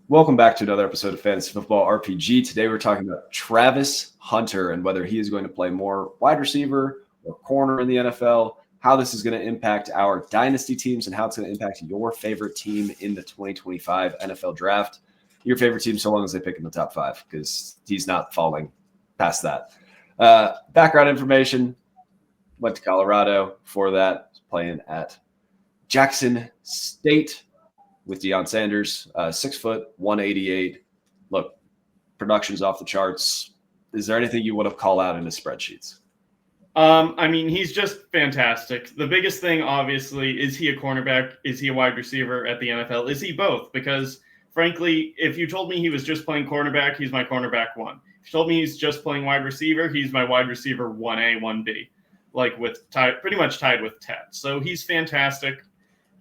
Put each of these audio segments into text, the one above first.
Welcome back to another episode of Fantasy Football RPG. Today we're talking about Travis Hunter and whether he is going to play more wide receiver or corner in the NFL, how this is going to impact our dynasty teams, and how it's going to impact your favorite team in the 2025 NFL Draft. Your favorite team so long as they pick in the top 5, because he's not falling past that. Background information, went to Colorado. Before that, playing at Jackson State with Deion Sanders, 6 foot, 188. Look, production's off the charts. Is there anything you want to call out in his spreadsheets? He's just fantastic. The biggest thing, obviously, is he a cornerback? Is he a wide receiver at the NFL? Is he both? Because, frankly, if you told me he was just playing cornerback, he's my cornerback 1. If you told me he's just playing wide receiver, he's my wide receiver 1A, 1B, pretty much tied with Ted. So he's fantastic.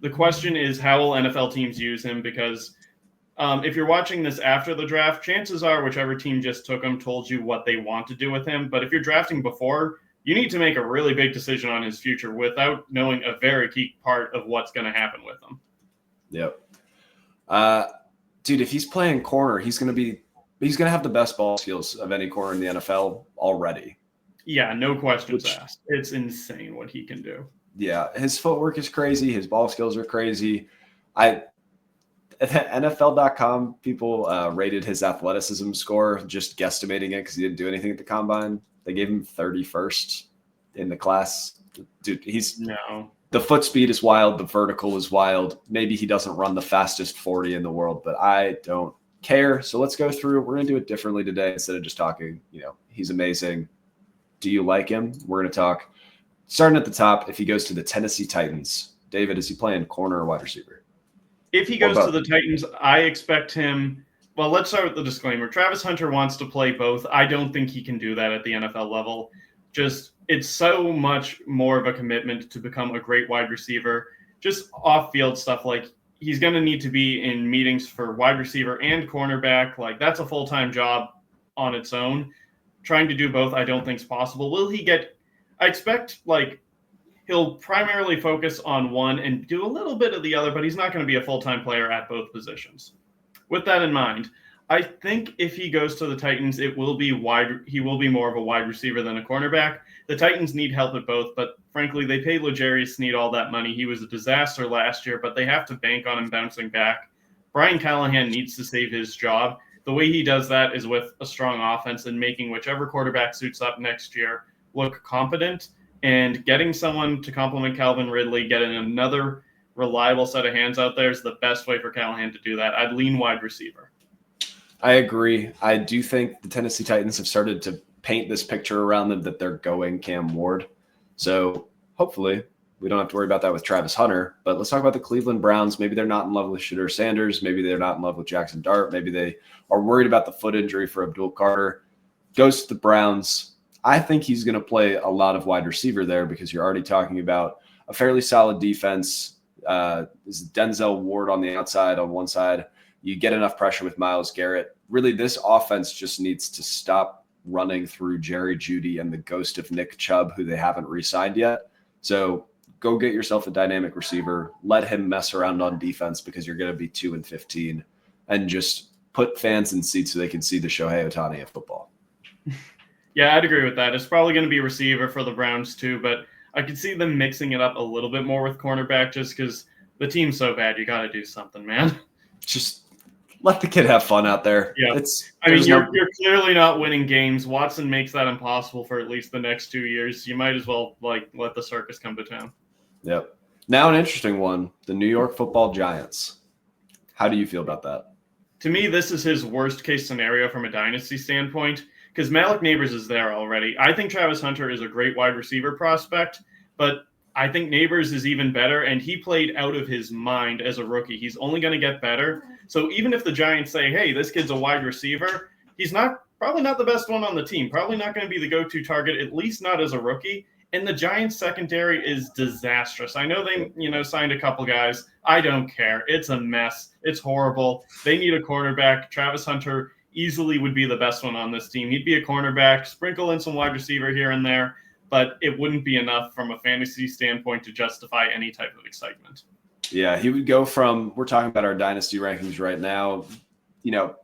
The question is, how will NFL teams use him? Because if you're watching this after the draft, chances are whichever team just took him told you what they want to do with him. But if you're drafting before, you need to make a really big decision on his future without knowing a very key part of what's going to happen with him. Yep. Dude, if he's playing corner, he's going to have the best ball skills of any corner in the NFL already. Yeah, no questions asked. It's insane what he can do. Yeah, his footwork is crazy. His ball skills are crazy. NFL.com people rated his athleticism score, just guesstimating it because he didn't do anything at the combine. They gave him 31st in the class. Dude, the foot speed is wild. The vertical is wild. Maybe he doesn't run the fastest 40 in the world, but I don't care. So let's go through. We're going to do it differently today instead of just talking, he's amazing. Do you like him? We're going to talk. Starting at the top, if he goes to the Tennessee Titans, David, is he playing corner or wide receiver? If he goes to the Titans, I expect him. Well, let's start with the disclaimer. Travis Hunter wants to play both. I don't think he can do that at the NFL level. It's so much more of a commitment to become a great wide receiver. Just off-field stuff, like he's going to need to be in meetings for wide receiver and cornerback. Like that's a full-time job on its own. Trying to do both, I don't think is possible. Will he get? I expect he'll primarily focus on one and do a little bit of the other, but he's not going to be a full-time player at both positions. With that in mind, I think if he goes to the Titans, he will be more of a wide receiver than a cornerback. The Titans need help at both, but frankly, they paid L'Jarius Sneed all that money. He was a disaster last year, but they have to bank on him bouncing back. Brian Callahan needs to save his job. The way he does that is with a strong offense and making whichever quarterback suits up next year look competent, and getting someone to complement Calvin Ridley, getting another reliable set of hands out there is the best way for Callahan to do that. I'd lean wide receiver. I agree. I do think the Tennessee Titans have started to paint this picture around them that they're going Cam Ward. So hopefully we don't have to worry about that with Travis Hunter. But let's talk about the Cleveland Browns. Maybe they're not in love with Shedeur Sanders. Maybe they're not in love with Jackson Dart. Maybe they are worried about the foot injury for Abdul Carter. Goes to the Browns. I think he's going to play a lot of wide receiver there because you're already talking about a fairly solid defense. Is Denzel Ward on the outside on one side. You get enough pressure with Myles Garrett. Really, this offense just needs to stop running through Jerry Jeudy and the ghost of Nick Chubb, who they haven't re-signed yet. So go get yourself a dynamic receiver. Let him mess around on defense because you're going to be 2-15, and just put fans in seats so they can see the Shohei Ohtani of football. Yeah, I'd agree with that. It's probably going to be receiver for the Browns too, but I could see them mixing it up a little bit more with cornerback just because the team's so bad. You got to do something, man. Just let the kid have fun out there. Yeah. You're clearly not winning games. Watson makes that impossible for at least the next 2 years. You might as well let the circus come to town. Yep. Now an interesting one, the New York Football Giants. How do you feel about that? To me, this is his worst case scenario from a dynasty standpoint because Malik Neighbors is there already. I think Travis Hunter is a great wide receiver prospect, but I think Neighbors is even better, and he played out of his mind as a rookie. He's only going to get better. So even if the Giants say, hey, this kid's a wide receiver, he's probably not the best one on the team, probably not going to be the go-to target, at least not as a rookie. And the Giants secondary is disastrous. I know they, signed a couple guys. I don't care. It's a mess. It's horrible. They need a cornerback. Travis Hunter easily would be the best one on this team. He'd be a cornerback, sprinkle in some wide receiver here and there, but it wouldn't be enough from a fantasy standpoint to justify any type of excitement. Yeah, he would go from, we're talking about our dynasty rankings right now,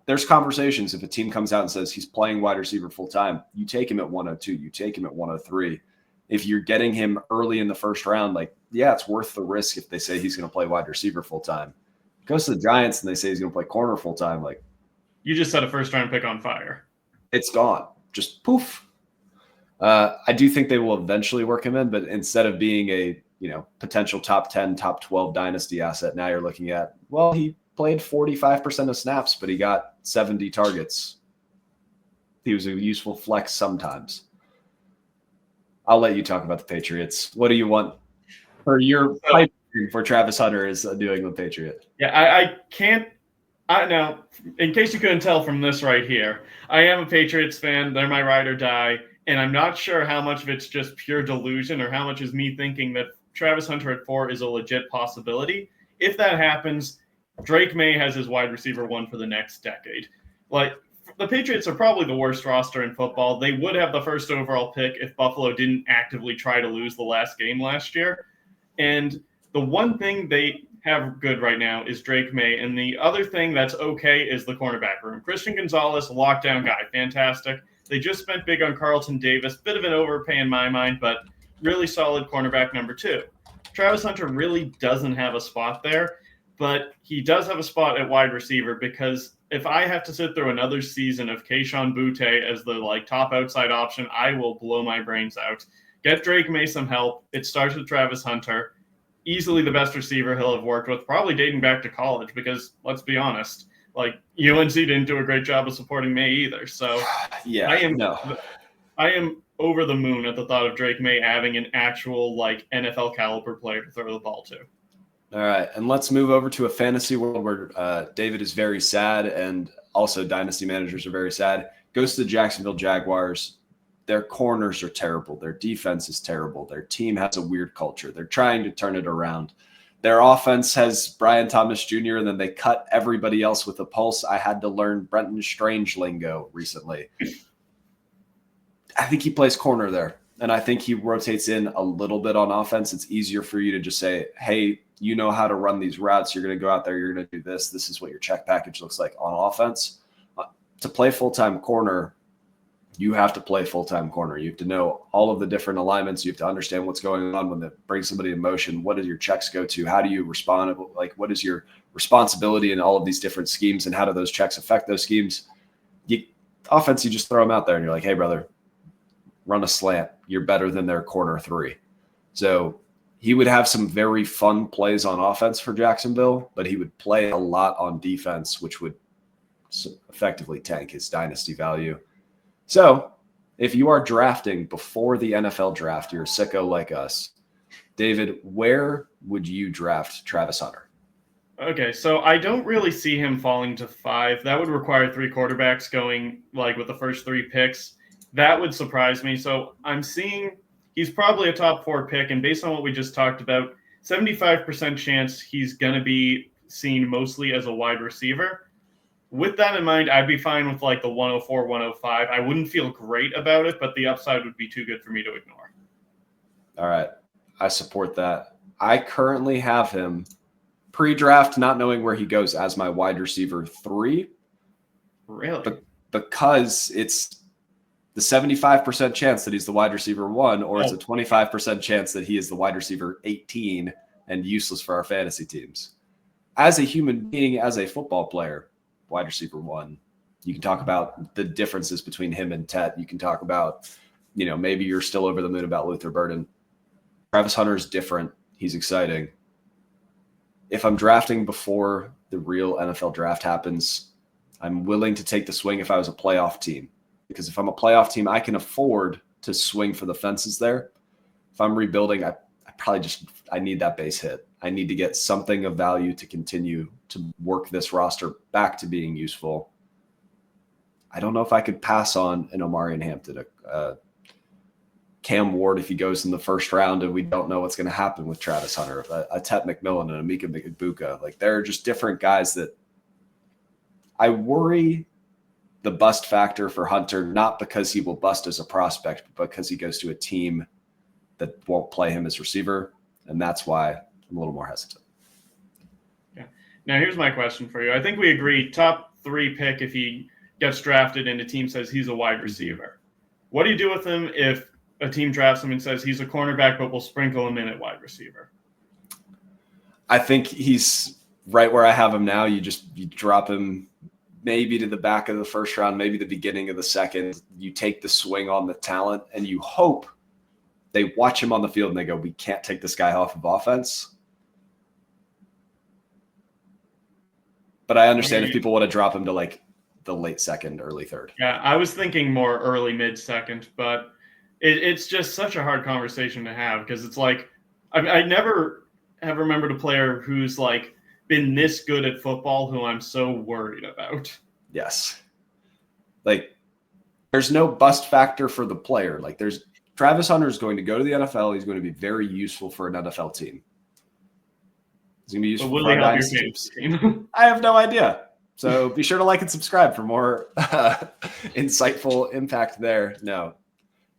there's conversations. If a team comes out and says he's playing wide receiver full time, you take him at 102, you take him at 103. If you're getting him early in the first round, it's worth the risk if they say he's going to play wide receiver full time. Goes to the Giants and they say he's going to play corner full time. You just set a first round pick on fire. It's gone. Just poof. I do think they will eventually work him in, but instead of being a potential top 10, top 12 dynasty asset, now you're looking at, he played 45% of snaps, but he got 70 targets. He was a useful flex sometimes. I'll let you talk about the Patriots. What do you want for your pipe for Travis Hunter as a New England Patriot? Yeah, I can't. Now, in case you couldn't tell from this right here, I am a Patriots fan. They're my ride or die. And I'm not sure how much of it's just pure delusion or how much is me thinking that Travis Hunter at 4 is a legit possibility. If that happens, Drake May has his wide receiver 1 for the next decade. The Patriots are probably the worst roster in football. They would have the first overall pick if Buffalo didn't actively try to lose the last game last year. And the one thing they have good right now is Drake May. And the other thing that's okay is the cornerback room. Christian Gonzalez, lockdown guy, fantastic. They just spent big on Carlton Davis. Bit of an overpay in my mind, but really solid cornerback number 2. Travis Hunter really doesn't have a spot there, but he does have a spot at wide receiver because if I have to sit through another season of Kayshon Boutte as the top outside option, I will blow my brains out. Get Drake May some help. It starts with Travis Hunter. Easily the best receiver he'll have worked with, probably dating back to college because, let's be honest, UNC didn't do a great job of supporting May either. So yeah, I am over the moon at the thought of Drake May having an actual NFL caliber player to throw the ball to. All right, and let's move over to a fantasy world where David is very sad and also dynasty managers are very sad. Goes to the Jacksonville Jaguars. Their corners are terrible. Their defense is terrible. Their team has a weird culture. They're trying to turn it around. Their offense has Brian Thomas Jr., and then they cut everybody else with a pulse. I had to learn Brenton Strange lingo recently. I think he plays corner there, and I think he rotates in a little bit on offense. It's easier for you to just say, hey, you know how to run these routes. You're going to go out there. You're going to do this. This is what your check package looks like on offense. To play full-time corner, you have to play full-time corner. You have to know all of the different alignments. You have to understand what's going on when they bring somebody in motion. What do your checks go to? How do you respond? What is your responsibility in all of these different schemes, and how do those checks affect those schemes? Offense, you just throw them out there, and you're like, hey, brother, run a slant. You're better than their corner 3. So he would have some very fun plays on offense for Jacksonville, but he would play a lot on defense, which would effectively tank his dynasty value. So if you are drafting before the NFL draft, you're a sicko like us. David, where would you draft Travis Hunter? Okay, so I don't really see him falling to 5. That would require 3 quarterbacks going with the first 3 picks. That would surprise me. So I'm seeing he's probably a top 4 pick. And based on what we just talked about, 75% chance he's going to be seen mostly as a wide receiver. With that in mind, I'd be fine with the 104, 105. I wouldn't feel great about it, but the upside would be too good for me to ignore. All right. I support that. I currently have him pre-draft, not knowing where he goes, as my wide receiver 3. Really? Because it's the 75% chance that he's the wide receiver 1, or it's a 25% chance that he is the wide receiver 18 and useless for our fantasy teams. As a human being, as a football player, wide receiver 1. You can talk about the differences between him and Tet. You can talk about, maybe you're still over the moon about Luther Burden. Travis Hunter is different. He's exciting. If I'm drafting before the real NFL draft happens, I'm willing to take the swing if I was a playoff team. Because if I'm a playoff team, I can afford to swing for the fences there. If I'm rebuilding, I need that base hit. I need to get something of value to continue to work this roster back to being useful. I don't know if I could pass on an Omarion Hampton, Cam Ward if he goes in the first round, and we don't know what's going to happen with Travis Hunter, a Tet McMillan and a Mika Mikabuka. They're just different guys that I worry the bust factor for Hunter, not because he will bust as a prospect, but because he goes to a team that won't play him as receiver. And that's why I'm a little more hesitant. Yeah. Now, here's my question for you. I think we agree top 3 pick if he gets drafted and a team says he's a wide receiver. What do you do with him if a team drafts him and says he's a cornerback, but we'll sprinkle him in at wide receiver? I think he's right where I have him now. You drop him maybe to the back of the first round, maybe the beginning of the second. You take the swing on the talent, and you hope they watch him on the field and they go, we can't take this guy off of offense. But I understand if people want to drop him to like the late second, early third. Yeah, I was thinking more early, mid-second, but it's just such a hard conversation to have because it's like I never have remembered a player who's like been this good at football who I'm so worried about. Yes. Like, there's no bust factor for the player. Like, Travis Hunter is going to go to the NFL. He's going to be very useful for an NFL team. He's going to be useful for a Dynasty team. I have no idea. So be sure to like and subscribe for more insightful impact there. No.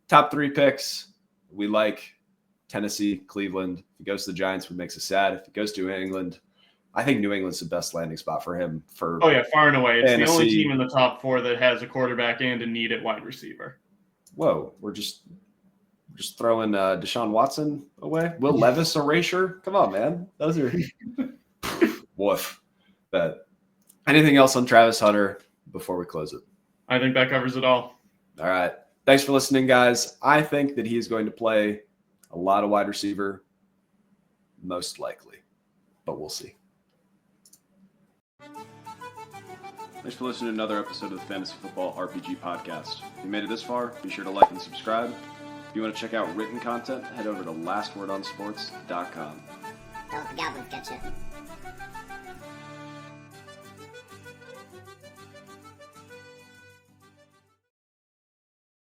Top 3 picks. We like Tennessee, Cleveland. If he goes to the Giants, it makes us sad. If he goes to New England, I think New England's the best landing spot for him. Oh, yeah, far and away. It's the only team in the top 4 that has a quarterback and a need at wide receiver. Whoa, we're just throwing Deshaun Watson away. Will Levis erasure? Come on, man. Those are woof. But anything else on Travis Hunter before we close it? I think that covers it all. All right. Thanks for listening, guys. I think that he is going to play a lot of wide receiver, most likely, but we'll see. Thanks for listening to another episode of the Fantasy Football RPG Podcast. If you made it this far, be sure to like and subscribe. If you want to check out written content, head over to lastwordonsports.com. Don't let the goblins get you.